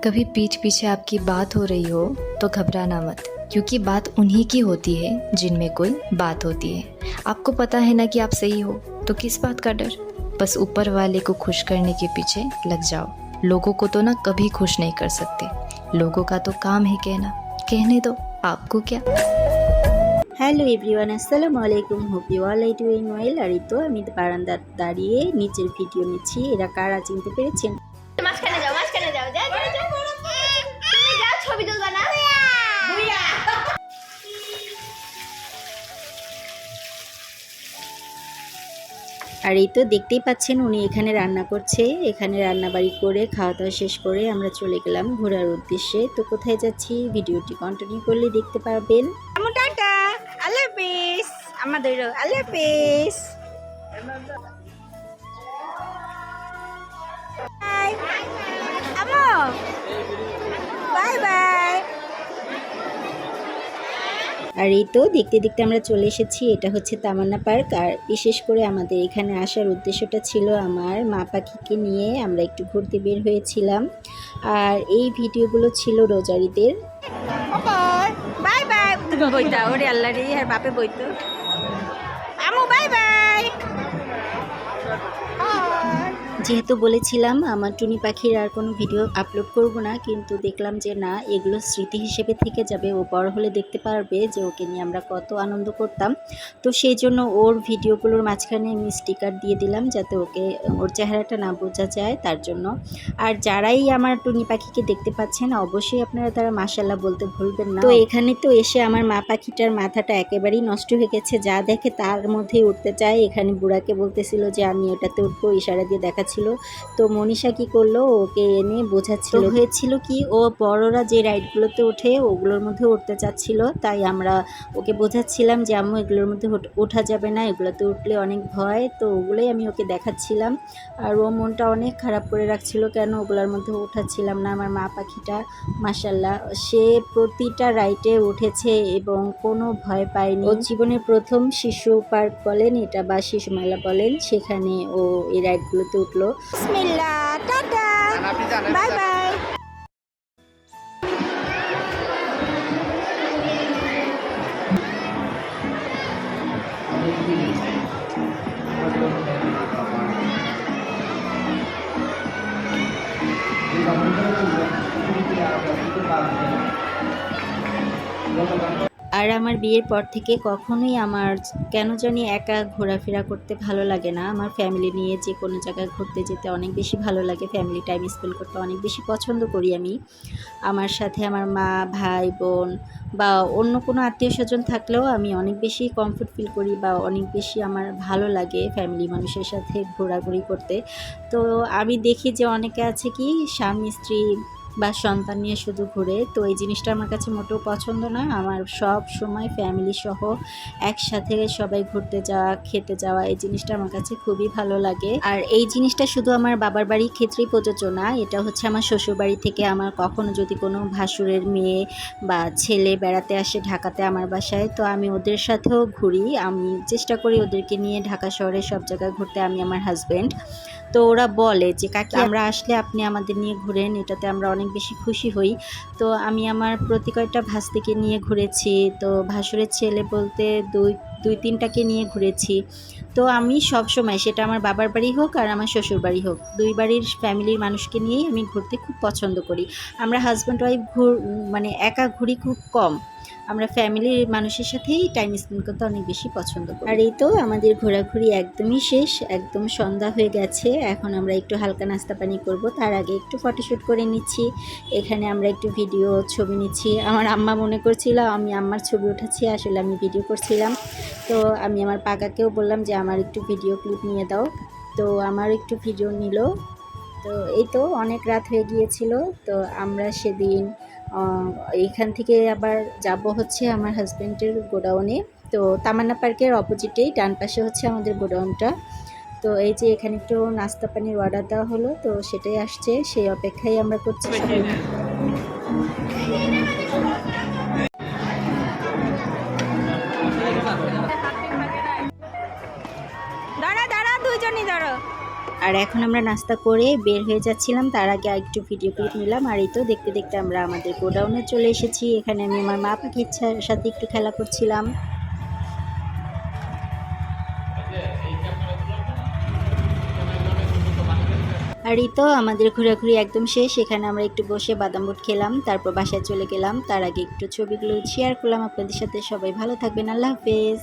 कभी पीठ पीछे आपकी बात हो रही हो तो घबराना मत, क्योंकि बात उन्हीं की होती है जिनमें कोई बात होती है। आपको पता है ना कि आप सही हो, तो किस बात का डर। बस ऊपर वाले को खुश करने के पीछे लग जाओ। लोगों को तो ना कभी खुश नहीं कर सकते, लोगों का तो काम है कहना। कहने दो, आपको क्या। হ্যালো এভরিওয়ান, আসসালামু আলাইকুম। Hope you all are doing well. আর এই তো আমি বারান্দায় দাঁড়িয়ে নিচের ভিডিও নিচ্ছি। এরা কারা চিনতে পেরেছেন? মাঝখানে যাও, মাঝখানে যাও, যাও যাও যাও। তুমি যাও, ছবি তুলবা না? ভুইয়া। আর এই তো দেখতেই পাচ্ছেন উনি এখানে রান্না করছে। এখানে রান্নাবাড়ি করে খাওয়া দাওয়া শেষ করে আমরা চলে গেলাম ঘোরার উদ্দেশ্যে। তো কোথায় যাচ্ছি ভিডিওটি কন্টিনিউ করলে দেখতে পারবেন। টাটা, আল্লাহ হাফেজ। আমাদেরও আল্লাহ হাফেজ। Bye bye. আর এই তো দেখতে দেখতে আমরা চলে এসেছি। এটা হচ্ছে তামান্না পার্ক। আর বিশেষ করে আমাদের এখানে আসার উদ্দেশ্যটা ছিল আমার মা পাখিকে নিয়ে আমরা একটু ঘুরতে বের হয়েছিলাম। আর এই ভিডিওগুলো ছিল রোজারিদের। বাই বাই বইতা ওরে আল্লাহ রে, আর বাপে বইতো আমু বাই বাই। যেহেতু বলেছিলাম আমার টুনি পাখির আর কোনো ভিডিও আপলোড করব না, কিন্তু দেখলাম যে না, এগুলো স্মৃতি হিসেবে থেকে যাবে। ও বড় হলে দেখতে পারবে যে ওকে নিয়ে আমরা কত আনন্দ করতাম। তো সেই জন্য ওর ভিডিওগুলোর মাঝখানে আমি স্টিকার দিয়ে দিলাম, যাতে ওর চেহারাটা না বোঝা যায় তার জন্য। আর যারাই আমার টুনি পাখিকে দেখতে পাচ্ছেন অবশ্যই আপনারা তারা মাশাআল্লাহ বলতে ভুলবেন না। তো এখানে তো এসে আমার মা পাখিটার মাথাটা একেবারেই নষ্ট হয়ে গেছে, যা দেখে তার মধ্যেই উঠতে চায়। এখানে বুড়াকে বলতেছিল যে আমি ওটাতে উঠবো, ইশারা দিয়ে দেখাচ্ছিল। তো মনীষা কি করলো, ওকে এনে বোঝাচ্ছিল। হয়েছিল কি, ও বড়রা যে রাইডগুলোতে ওঠে ওগুলোর মধ্যে উঠতে চাচ্ছিল, তাই আমরা ওকে বোঝাচ্ছিলাম যে আম্মু এগুলোর মধ্যে ওঠা যাবে না, এগুলোতে উঠলে অনেক ভয়। তো ওগুলোই আমি ওকে দেখাচ্ছিলাম। আর ও মনটা অনেক খারাপ করে রাখছিল, কেন ওগুলোর মধ্যে ওঠাচ্ছিলাম না। আমার মা পাখিটা মাশাআল্লাহ সে প্রতিটা রাইডে উঠেছে এবং কোনো ভয় পায়নি। ও জীবনের প্রথম শিশু পার্ক বলেন এটা বা শিশু মেলা বলেন, সেখানে ও এই রাইডগুলোতে উঠলো। বিসমিল্লাহ, টাটা, বাই বাই। আর আমার বিয়ের পর থেকে কখনোই আমার কেন জানি একা ঘোরাফেরা করতে ভালো লাগে না। আমার ফ্যামিলি নিয়ে যে কোনো জায়গায় ঘুরতে যেতে অনেক বেশি ভালো লাগে, ফ্যামিলি টাইম স্পেন্ড করতে অনেক বেশি পছন্দ করি আমি। আমার সাথে আমার মা, ভাই, বোন বা অন্য কোনো আত্মীয় স্বজন থাকলেও আমি অনেক বেশি কমফোর্ট ফিল করি বা অনেক বেশি আমার ভালো লাগে ফ্যামিলি মানুষের সাথে ঘোরাঘুরি করতে। তো আমি দেখি যে অনেকে আছে কি স্বামী স্ত্রী বা সন্তান নিয়ে শুধু ঘুরে, তো এই জিনিসটা আমার কাছে মোটেও পছন্দ না। আমার সব সময় ফ্যামিলি সহ একসাথে সবাই ঘুরতে যাওয়া, খেতে যাওয়া, এই জিনিসটা আমার কাছে খুবই ভালো লাগে। আর এই জিনিসটা শুধু আমার বাবার বাড়ির ক্ষেত্রেই প্রযোজ্য না, এটা হচ্ছে আমার শ্বশুর বাড়ি থেকে আমার কখনো যদি কোনো ভাসুরের মেয়ে বা ছেলে বেড়াতে আসে ঢাকাতে আমার বাসায়, তো আমি ওদের সাথেও ঘুরি। আমি চেষ্টা করি ওদেরকে নিয়ে ঢাকা শহরে সব জায়গায় ঘুরতে, আমি আমার হাজব্যান্ড। তো ওরা বলে যে কাকি আমরা আসলে আপনি আমাদের নিয়ে ঘুরেন, এটাতে আমরা অনেক বেশি খুশি হই। তো আমি আমার প্রতি কয়টা ভাস্তিকে নিয়ে ঘুরেছি, তো ভাসুরের ছেলে বলতে দুই তিনটাকে নিয়ে ঘুরেছি। তো আমি সব সময়, সেটা আমার বাবার বাড়ি হোক আর আমার শ্বশুর বাড়ি হোক, দুই বাড়ির ফ্যামিলির মানুষকে নিয়েই আমি ঘুরতে খুব পছন্দ করি। আমরা হাজব্যান্ড ওয়াইফ মানে একা ঘুরি খুব কম, আমরা ফ্যামিলির মানুষের সাথেই টাইম স্পেন্ড করতে অনেক বেশি পছন্দ করি। আর এই তো আমাদের ঘোরাঘুরি একদমই শেষ, একদম সন্ধ্যা হয়ে গেছে। এখন আমরা একটু হালকা নাস্তা পানি করব, তার আগে একটু ফটোশ্যুট করে নিচ্ছি। এখানে আমরা একটু ভিডিও ছবি নিচ্ছি। আমার আম্মা মনে করছিল আমি আম্মার ছবি উঠাচ্ছি, আসলে আমি ভিডিও করছিলাম। তো আমি আমার পাকাকেও বললাম যে আমার একটু ভিডিও ক্লিপ নিয়ে দাও, তো আমার একটু ভিডিও নিল। তো এই তো অনেক রাত হয়ে গিয়েছিল। তো আমরা সেদিন এইখান থেকে আবার যাব হচ্ছে আমার হাজব্যান্ডের গোডাউনে। তো তামান্না পার্কের অপোজিটেই ডান পাশে হচ্ছে আমাদের গোডাউনটা। তো এই যে এখানে একটু নাস্তা পানির অর্ডার দেওয়া হলো, তো সেটাই আসছে, সেই অপেক্ষায় আমরা করছি সবাই। দাঁড়া দাঁড়া, দুইজনই দাঁড়ো। আর এখন আমরা নাস্তা করে বের হয়ে যাচ্ছিলাম, তার আগে একটু ভিডিও ক্লিপ নিলাম। আর এই তো দেখতে দেখতে আমরা আমাদের গোডাউনে চলে এসেছি। এখানে আমি আমার মা পাখির সাথে একটু খেলা করছিলাম। আর এই তো আমাদের ঘোরাঘুরি একদম শেষ। এখানে আমরা একটু বসে বাদাম বুট খেলাম, তারপর বাসায় চলে গেলাম। তার আগে একটু ছবিগুলো শেয়ার করলাম আপনাদের সাথে। সবাই ভালো থাকবেন, আল্লাহ হাফেজ।